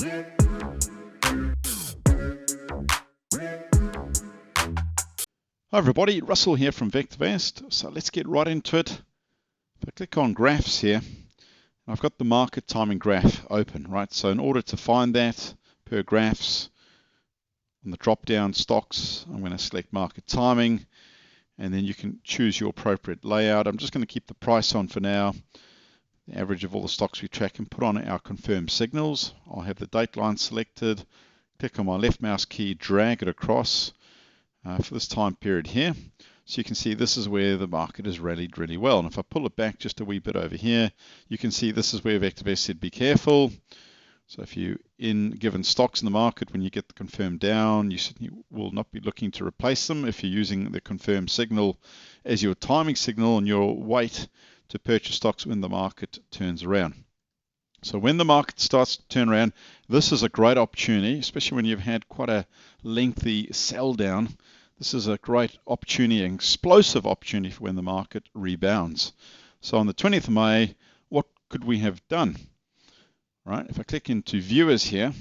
Hi everybody, Russell here from VectorVest. So let's get right into it. If I click on graphs here, I've got the market timing graph open, right? So in order to find that per graphs, on the drop down stocks, I'm going to select market timing, and then you can choose your appropriate layout. I'm just going to keep the price on for now, the average of all the stocks we track, and put on our confirmed signals. I'll have the date line selected, click on my left mouse key, drag it across for this time period here. So you can see this is where the market has rallied really well. And if I pull it back just a wee bit over here, you can see this is where VectorVest said be careful. So if you in given stocks in the market, when you get the confirmed down, you certainly will not be looking to replace them if you're using the confirmed signal as your timing signal, and your wait to purchase stocks when the market turns around. So when the market starts to turn around, this is a great opportunity, especially when you've had quite a lengthy sell down. This is a great opportunity, an explosive opportunity for when the market rebounds. So on the 20th of May, what could we have done? Right, if I click into viewers here,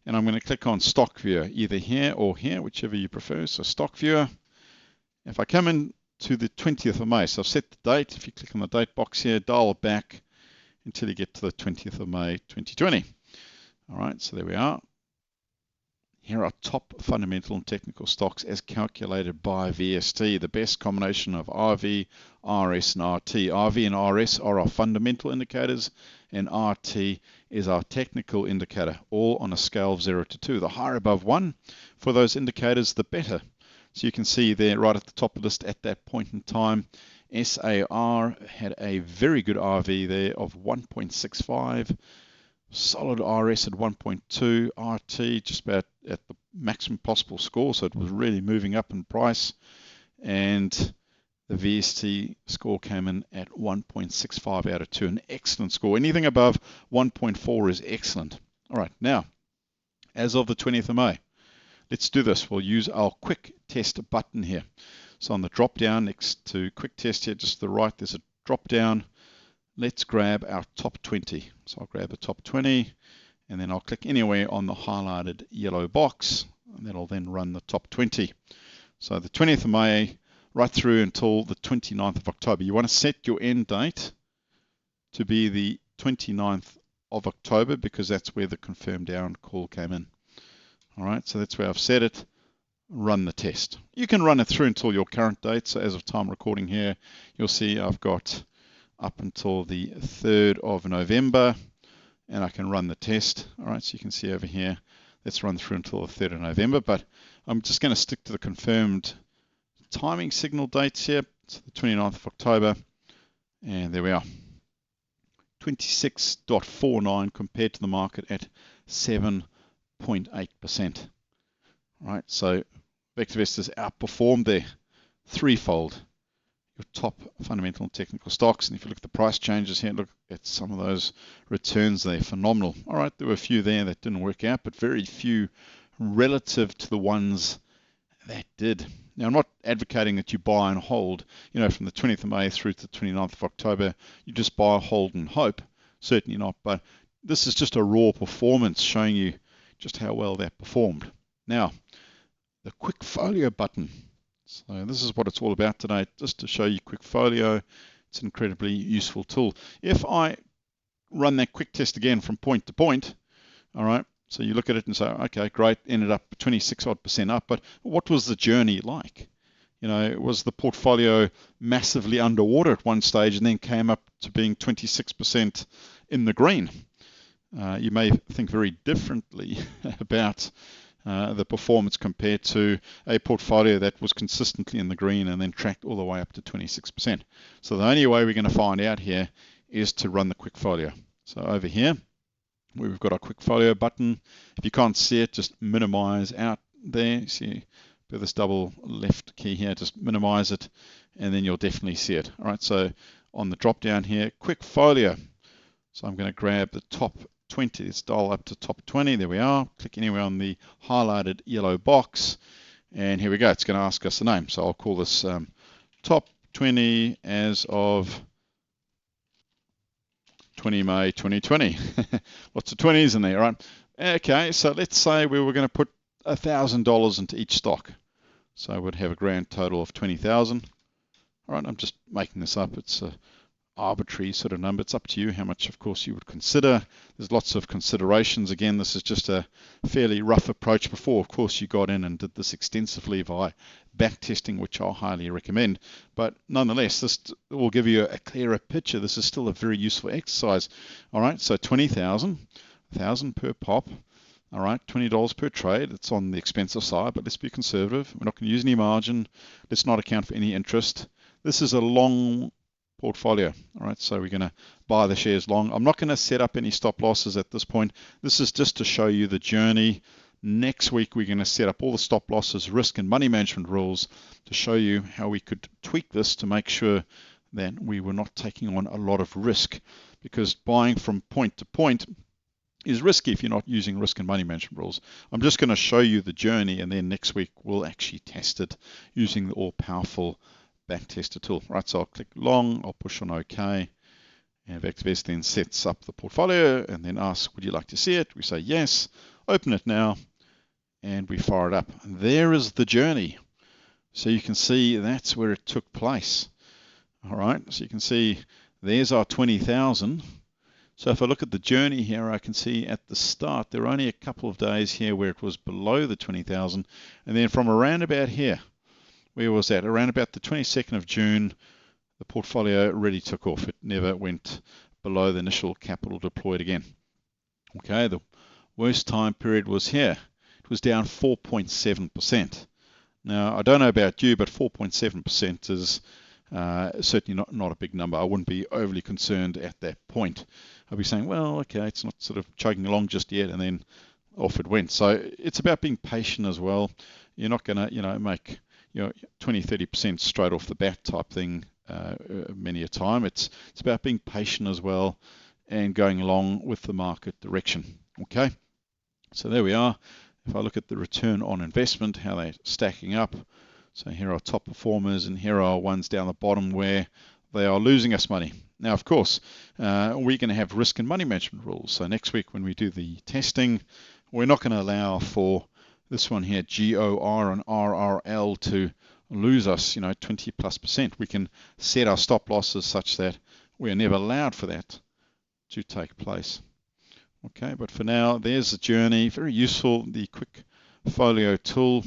and I'm going to click on stock viewer, either here or here, whichever you prefer. So stock viewer. If I come in to the 20th of May, so I've set the date. If you click on the date box here, dial it back until you get to the 20th of May 2020. All right, so there we are. Here are top fundamental and technical stocks as calculated by VST, the best combination of RV, RS, and RT. RV and RS are our fundamental indicators, and RT is our technical indicator, all on a scale of 0 to 2. The higher above 1 for those indicators, the better. So you can see there right at the top of the list at that point in time, SAR had a very good RV there of 1.65, solid RS at 1.2, RT just about at the maximum possible score, so it was really moving up in price, and the VST score came in at 1.65 out of 2, an excellent score. Anything above 1.4 is excellent. All right, now, as of the 20th of May, let's do this. We'll use our quick test button here. So on the drop down next to quick test here, just to the right, there's a drop down. Let's grab our top 20. So I'll grab the top 20, and then I'll click anywhere on the highlighted yellow box, and that'll then run the top 20. So the 20th of May, right through until the 29th of October. You want to set your end date to be the 29th of October because that's where the confirmed down call came in. All right, so that's where I've set it. Run the test. You can run it through until your current date. So as of time recording here, you'll see I've got up until the 3rd of November, and I can run the test. All right, so you can see over here, let's run through until the 3rd of November, but I'm just going to stick to the confirmed timing signal dates here. So the 29th of October, and there we are. 26.49 compared to the market at 7.8%. Right, so VectorVest has outperformed there threefold your top fundamental and technical stocks. And if you look at the price changes here, look at some of those returns there, phenomenal. All right, there were a few there that didn't work out, but very few relative to the ones that did. Now, I'm not advocating that you buy and hold, you know, from the 20th of May through to the 29th of October, you just buy, hold, and hope. Certainly not, but this is just a raw performance showing you just how well that performed. Now, the quick folio button. So this is what it's all about today, just to show you quick folio. It's an incredibly useful tool. If I run that quick test again from point to point, all right, so you look at it and say, okay, great, ended up 26% up, but what was the journey like? You know, was the portfolio massively underwater at one stage and then came up to being 26% in the green? You may think very differently about the performance compared to a portfolio that was consistently in the green and then tracked all the way up to 26%. So the only way we're going to find out here is to run the quick folio. So over here, where we've got our quick folio button, if you can't see it, just minimize out there. See, with this double left key here, just minimize it, and then you'll definitely see it. All right, so on the drop down here, quick folio. So I'm going to grab the top 20. Let's dial up to top 20. There we are. Click anywhere on the highlighted yellow box, and here we go. It's going to ask us a name. So I'll call this top 20 as of 20 May 2020. Lots of 20s in there, right? Okay, so let's say we were going to put $1,000 into each stock. So we'd have a grand total of 20,000. All right, I'm just making this up. It's a arbitrary sort of number. It's up to you how much, of course, you would consider. There's lots of considerations. Again, this is just a fairly rough approach. Before, of course, you got in and did this extensively via back testing, which I highly recommend. But nonetheless, this will give you a clearer picture. This is still a very useful exercise. All right, so 20,000, 1,000 per pop. All right, $20 per trade. It's on the expensive side, but let's be conservative. We're not going to use any margin. Let's not account for any interest. This is a long portfolio. All right, so we're going to buy the shares long. I'm not going to set up any stop losses at this point. This is just to show you the journey. Next week, we're going to set up all the stop losses, risk and money management rules to show you how we could tweak this to make sure that we were not taking on a lot of risk, because buying from point to point is risky if you're not using risk and money management rules. I'm just going to show you the journey, and then next week we'll actually test it using the all-powerful backtester tool. Right, so I'll click long, I'll push on OK, and VectorVest then sets up the portfolio and then asks, would you like to see it? We say yes, open it now, and we fire it up. And there is the journey. So you can see that's where it took place. All right, so you can see there's our 20,000. So if I look at the journey here, I can see at the start, there were only a couple of days here where it was below the 20,000. And then from around about here, where was that? Around about the 22nd of June, the portfolio really took off. It never went below the initial capital deployed again. Okay, the worst time period was here. It was down 4.7%. Now, I don't know about you, but 4.7% is certainly not a big number. I wouldn't be overly concerned at that point. I'd be saying, well, okay, it's not sort of chugging along just yet, and then off it went. So it's about being patient as well. You're not going to, make 20-30% straight off the bat type thing many a time. It's about being patient as well and going along with the market direction. Okay, so there we are. If I look at the return on investment, how they're stacking up. So here are top performers, and here are ones down the bottom where they are losing us money. Now, of course, we're going to have risk and money management rules. So next week when we do the testing, we're not going to allow for this one here, GOR and RRL, to lose us, 20+%. We can set our stop losses such that we're never allowed for that to take place. Okay, but for now, there's the journey. Very useful, the quick folio tool.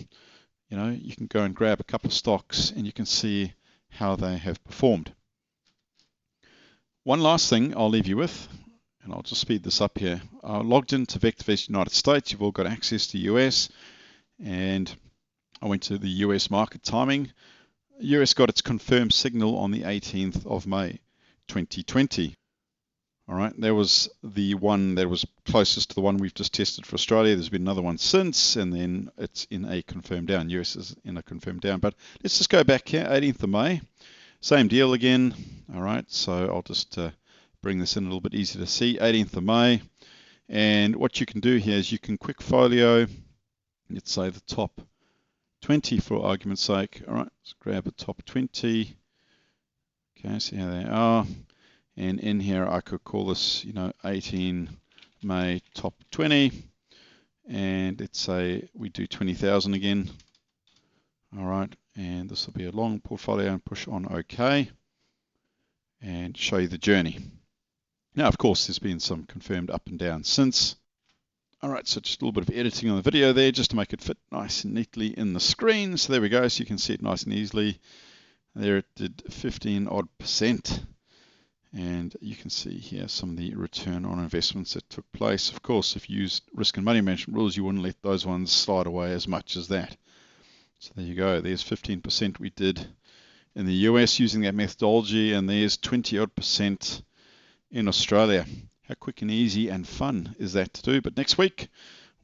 You can go and grab a couple of stocks and you can see how they have performed. One last thing I'll leave you with, and I'll just speed this up here. I logged into VectorVest United States. You've all got access to US, and I went to the US market timing. US got its confirmed signal on the 18th of May 2020. All right, there was the one that was closest to the one we've just tested for Australia. There's been another one since, and then it's in a confirmed down. US is in a confirmed down. But let's just go back here, 18th of May. Same deal again. All right, so I'll just bring this in a little bit easier to see. 18th of May. And what you can do here is you can quick folio, let's say the top 20 for argument's sake. All right, let's grab the top 20. Okay, see how they are. And in here, I could call this, 18 May top 20. And let's say we do 20,000 again. All right, and this will be a long portfolio, and push on OK. And show you the journey. Now, of course, there's been some confirmed up and down since. All right, so just a little bit of editing on the video there just to make it fit nice and neatly in the screen. So there we go, so you can see it nice and easily. There it did 15-odd%. And you can see here some of the return on investments that took place. Of course, if you used risk and money management rules, you wouldn't let those ones slide away as much as that. So there you go. There's 15% we did in the US using that methodology, and there's 20-odd% in Australia. How quick and easy and fun is that to do? But next week,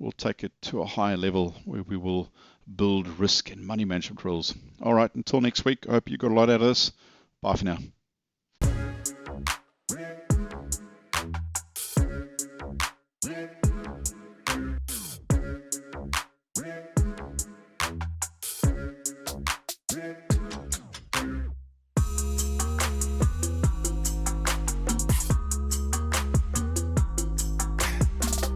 we'll take it to a higher level where we will build risk and money management rules. All right, until next week, I hope you got a lot out of this. Bye for now.